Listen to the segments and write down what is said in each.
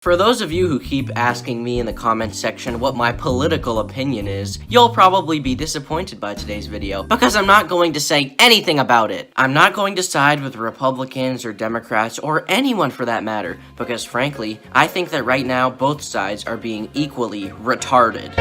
For those of you who keep asking me in the comments section what my political opinion is, you'll probably be disappointed by today's video, because I'm not going to say anything about it. I'm not going to side with Republicans or Democrats or anyone for that matter, because frankly, I think that right now both sides are being equally retarded.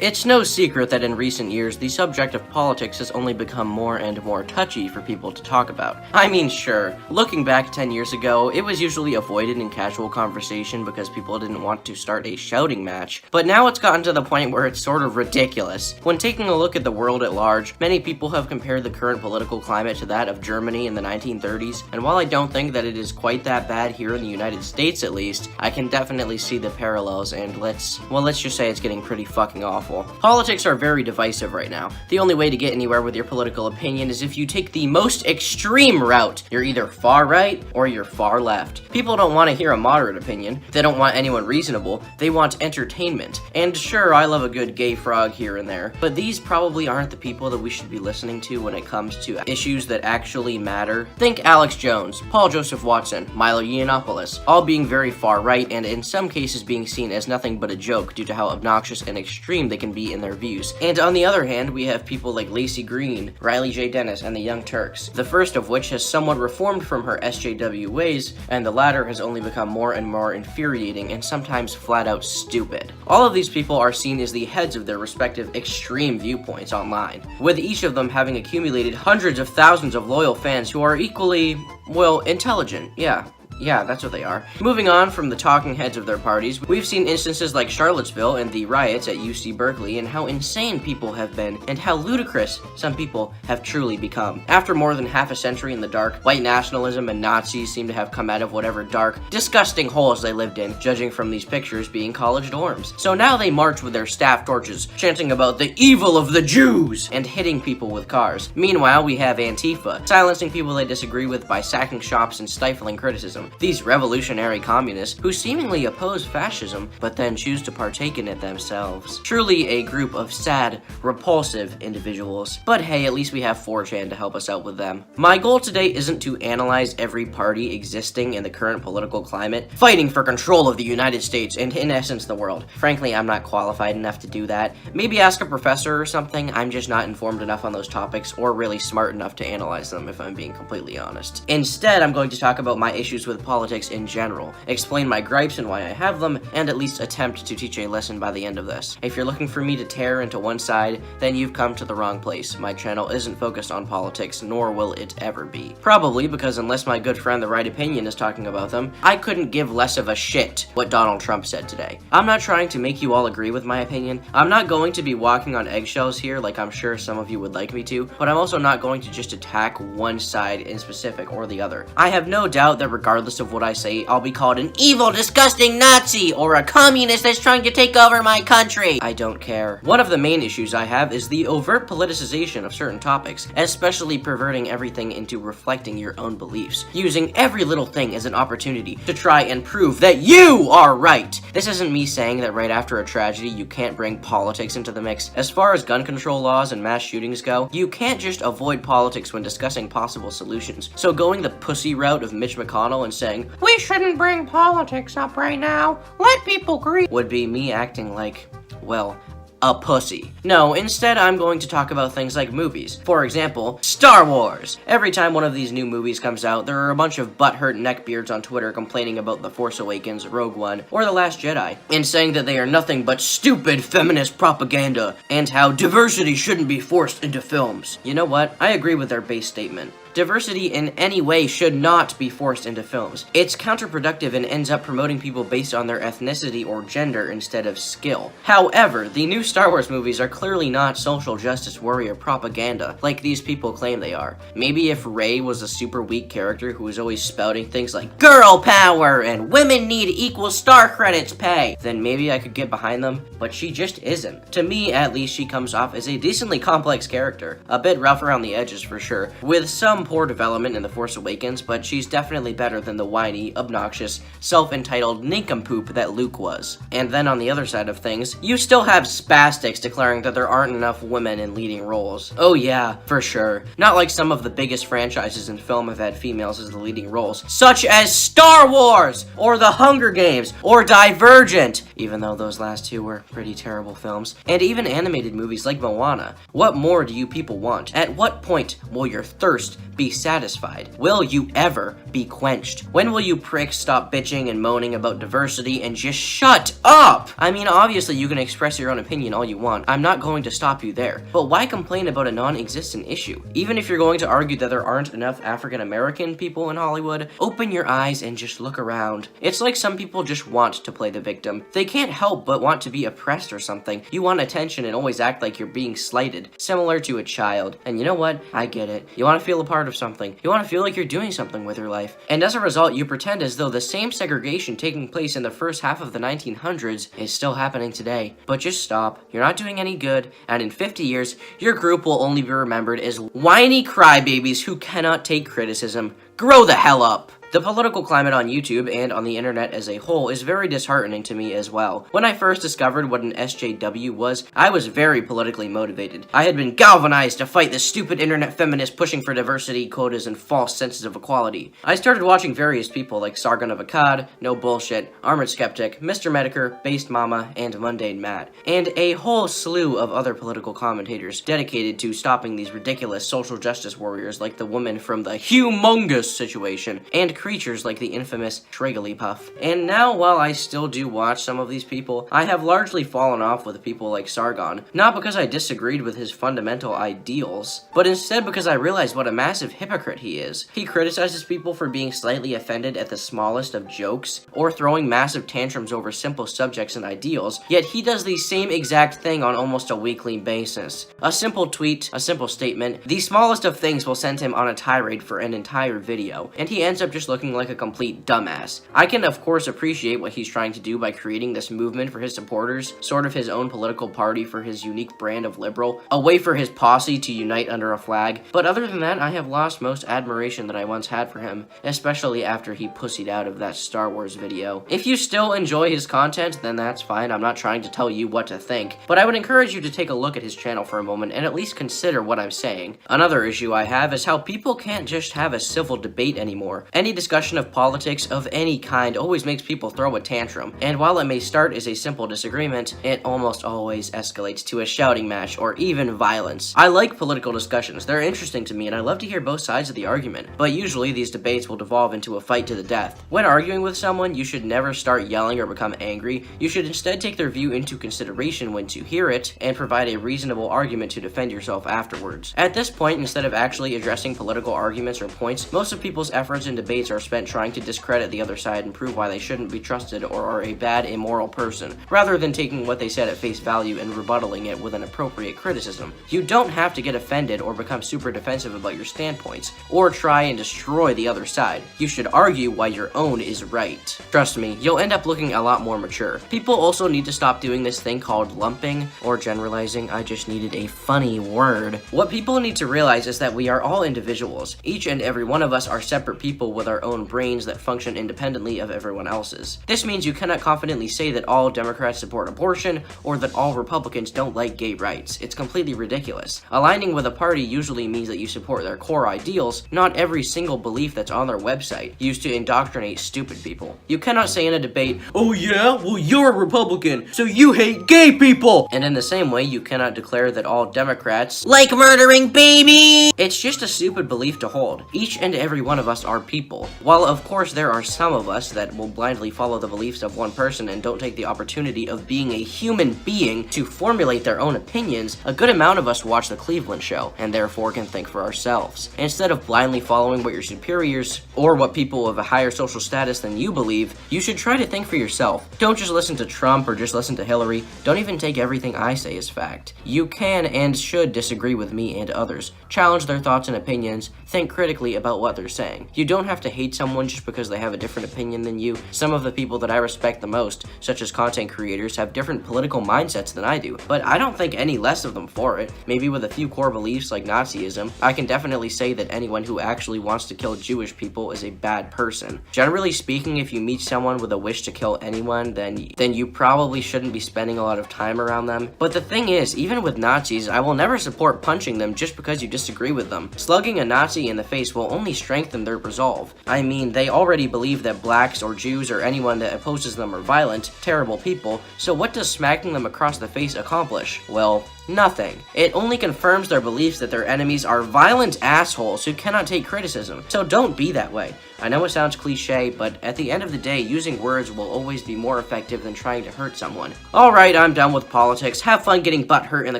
It's no secret that in recent years, the subject of politics has only become more and more touchy for people to talk about. I mean, sure, looking back 10 years ago, it was usually avoided in casual conversation because people didn't want to start a shouting match, but now it's gotten to the point where it's sort of ridiculous. When taking a look at the world at large, many people have compared the current political climate to that of Germany in the 1930s, and while I don't think that it is quite that bad here in the United States at least, I can definitely see the parallels, and let's just say it's getting pretty fucking awful. Politics are very divisive right now. The only way to get anywhere with your political opinion is if you take the most extreme route. You're either far right or you're far left. People don't want to hear a moderate opinion. They don't want anyone reasonable. They want entertainment. And sure, I love a good gay frog here and there, but these probably aren't the people that we should be listening to when it comes to issues that actually matter. Think Alex Jones, Paul Joseph Watson, Milo Yiannopoulos, all being very far right and in some cases being seen as nothing but a joke due to how obnoxious and extreme they can be in their views. And on the other hand, we have people like Lacey Green, Riley J. Dennis, and the Young Turks, the first of which has somewhat reformed from her SJW ways, and the latter has only become more and more infuriating and sometimes flat out stupid. All of these people are seen as the heads of their respective extreme viewpoints online, with each of them having accumulated hundreds of thousands of loyal fans who are equally, well, intelligent, Yeah, that's what they are. Moving on from the talking heads of their parties, we've seen instances like Charlottesville and the riots at UC Berkeley and how insane people have been and how ludicrous some people have truly become. After more than half a century in the dark, white nationalism and Nazis seem to have come out of whatever dark, disgusting holes they lived in, judging from these pictures being college dorms. So now they march with their staff torches, chanting about the evil of the Jews and hitting people with cars. Meanwhile, we have Antifa, silencing people they disagree with by sacking shops and stifling criticism. These revolutionary communists who seemingly oppose fascism, but then choose to partake in it themselves. Truly a group of sad, repulsive individuals. But hey, at least we have 4chan to help us out with them. My goal today isn't to analyze every party existing in the current political climate, fighting for control of the United States and in essence the world. Frankly, I'm not qualified enough to do that. Maybe ask a professor or something. I'm just not informed enough on those topics or really smart enough to analyze them, if I'm being completely honest. Instead, I'm going to talk about my issues with politics in general, explain my gripes and why I have them, and at least attempt to teach a lesson by the end of this. If you're looking for me to tear into one side, then you've come to the wrong place. My channel isn't focused on politics, nor will it ever be. Probably because unless my good friend The Right Opinion is talking about them, I couldn't give less of a shit what Donald Trump said today. I'm not trying to make you all agree with my opinion. I'm not going to be walking on eggshells here like I'm sure some of you would like me to, but I'm also not going to just attack one side in specific or the other. I have no doubt that regardless of what I say, I'll be called an evil, disgusting Nazi or a communist that's trying to take over my country. I don't care. One of the main issues I have is the overt politicization of certain topics, especially perverting everything into reflecting your own beliefs, using every little thing as an opportunity to try and prove that you are right. This isn't me saying that right after a tragedy you can't bring politics into the mix. As far as gun control laws and mass shootings go, you can't just avoid politics when discussing possible solutions. So going the pussy route of Mitch McConnell and saying, "We shouldn't bring politics up right now. Let people grieve," would be me acting like, well, a pussy. No, instead I'm going to talk about things like movies. For example, Star Wars. Every time one of these new movies comes out, there are a bunch of butthurt neckbeards on Twitter complaining about The Force Awakens, Rogue One, or The Last Jedi, and saying that they are nothing but stupid feminist propaganda, and how diversity shouldn't be forced into films. You know what? I agree with their base statement. Diversity in any way should not be forced into films. It's counterproductive and ends up promoting people based on their ethnicity or gender instead of skill. However, the new Star Wars movies are clearly not social justice warrior propaganda like these people claim they are. Maybe if Rey was a super weak character who was always spouting things like girl power and women need equal star credits pay, then maybe I could get behind them, but she just isn't. To me, at least, she comes off as a decently complex character. A bit rough around the edges for sure, with some some poor development in The Force Awakens, but she's definitely better than the whiny, obnoxious, self-entitled nincompoop that Luke was. And then on the other side of things, you still have spastics declaring that there aren't enough women in leading roles. Oh yeah, for sure. Not like some of the biggest franchises in film have had females as the leading roles, such as Star Wars, or The Hunger Games, or Divergent, even though those last two were pretty terrible films, and even animated movies like Moana. What more do you people want? At what point will your thirst be satisfied? Will you ever be quenched? When will you pricks stop bitching and moaning about diversity and just shut up? I mean, obviously you can express your own opinion all you want. I'm not going to stop you there. But why complain about a non-existent issue? Even if you're going to argue that there aren't enough African American people in Hollywood, open your eyes and just look around. It's like some people just want to play the victim. They can't help but want to be oppressed or something. You want attention and always act like you're being slighted, similar to a child. And you know what? I get it. You want to feel a part of something. You want to feel like you're doing something with your life. And as a result, you pretend as though the same segregation taking place in the first half of the 1900s is still happening today. But just stop. You're not doing any good, and in 50 years, your group will only be remembered as whiny crybabies who cannot take criticism. Grow the hell up! The political climate on YouTube and on the internet as a whole is very disheartening to me as well. When I first discovered what an SJW was, I was very politically motivated. I had been galvanized to fight the stupid internet feminists pushing for diversity, quotas, and false senses of equality. I started watching various people like Sargon of Akkad, No Bullshit, Armored Skeptic, Mr. Medicare, Based Mama, and Mundane Matt, and a whole slew of other political commentators dedicated to stopping these ridiculous social justice warriors like the woman from the humongous situation, and creatures like the infamous Trigglypuff. And now, while I still do watch some of these people, I have largely fallen off with people like Sargon, not because I disagreed with his fundamental ideals, but instead because I realized what a massive hypocrite he is. He criticizes people for being slightly offended at the smallest of jokes, or throwing massive tantrums over simple subjects and ideals, yet he does the same exact thing on almost a weekly basis. A simple tweet, a simple statement, the smallest of things will send him on a tirade for an entire video, and he ends up just looking like a complete dumbass. I can of course appreciate what he's trying to do by creating this movement for his supporters, sort of his own political party for his unique brand of liberal, a way for his posse to unite under a flag, but other than that, I have lost most admiration that I once had for him, especially after he pussied out of that Star Wars video. If you still enjoy his content, then that's fine. I'm not trying to tell you what to think, but I would encourage you to take a look at his channel for a moment and at least consider what I'm saying. Another issue I have is how people can't just have a civil debate anymore. Any discussion of politics of any kind always makes people throw a tantrum, and while it may start as a simple disagreement, it almost always escalates to a shouting match or even violence. I like political discussions, they're interesting to me and I love to hear both sides of the argument, but usually these debates will devolve into a fight to the death. When arguing with someone, you should never start yelling or become angry. You should instead take their view into consideration when to hear it, and provide a reasonable argument to defend yourself afterwards. At this point, instead of actually addressing political arguments or points, most of people's efforts in debates are spent trying to discredit the other side and prove why they shouldn't be trusted or are a bad, immoral person, rather than taking what they said at face value and rebuttaling it with an appropriate criticism. You don't have to get offended or become super defensive about your standpoints, or try and destroy the other side. You should argue why your own is right. Trust me, you'll end up looking a lot more mature. People also need to stop doing this thing called lumping, or generalizing. I just needed a funny word. What people need to realize is that we are all individuals. Each and every one of us are separate people with our own brains that function independently of everyone else's. This means you cannot confidently say that all Democrats support abortion, or that all Republicans don't like gay rights. It's completely ridiculous. Aligning with a party usually means that you support their core ideals, not every single belief that's on their website, used to indoctrinate stupid people. You cannot say in a debate, "Oh yeah? Well, you're a Republican, so you hate gay people!" And in the same way, you cannot declare that all Democrats like murdering babies! It's just a stupid belief to hold. Each and every one of us are people. While of course there are some of us that will blindly follow the beliefs of one person and don't take the opportunity of being a human being to formulate their own opinions, a good amount of us watch the Cleveland Show, and therefore can think for ourselves. Instead of blindly following what your superiors, or what people of a higher social status than you believe, you should try to think for yourself. Don't just listen to Trump or just listen to Hillary. Don't even take everything I say as fact. You can and should disagree with me and others. Challenge their thoughts and opinions. Think critically about what they're saying. You don't have to hate someone just because they have a different opinion than you. Some of the people that I respect the most, such as content creators, have different political mindsets than I do, but I don't think any less of them for it. Maybe with a few core beliefs like Nazism, I can definitely say that anyone who actually wants to kill Jewish people is a bad person. Generally speaking, if you meet someone with a wish to kill anyone, then you probably shouldn't be spending a lot of time around them. But the thing is, even with Nazis, I will never support punching them just because you disagree with them. Slugging a Nazi in the face will only strengthen their resolve. I mean, they already believe that blacks or Jews or anyone that opposes them are violent, terrible people, so what does smacking them across the face accomplish? Well, nothing. It only confirms their beliefs that their enemies are violent assholes who cannot take criticism. So don't be that way. I know it sounds cliche, but at the end of the day, using words will always be more effective than trying to hurt someone. Alright, I'm done with politics. Have fun getting butthurt in the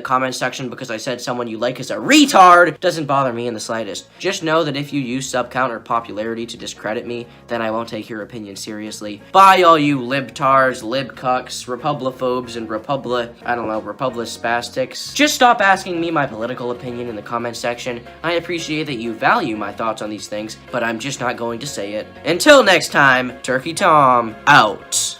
comment section because I said someone you like is a retard. Doesn't bother me in the slightest. Just know that if you use sub count or popularity to discredit me, then I won't take your opinion seriously. Bye all you libtards, libcucks, republiphobes, and republispastics. Just stop asking me my political opinion in the comment section. I appreciate that you value my thoughts on these things, but I'm just not going to say it. Until next time, Turkey Tom, out.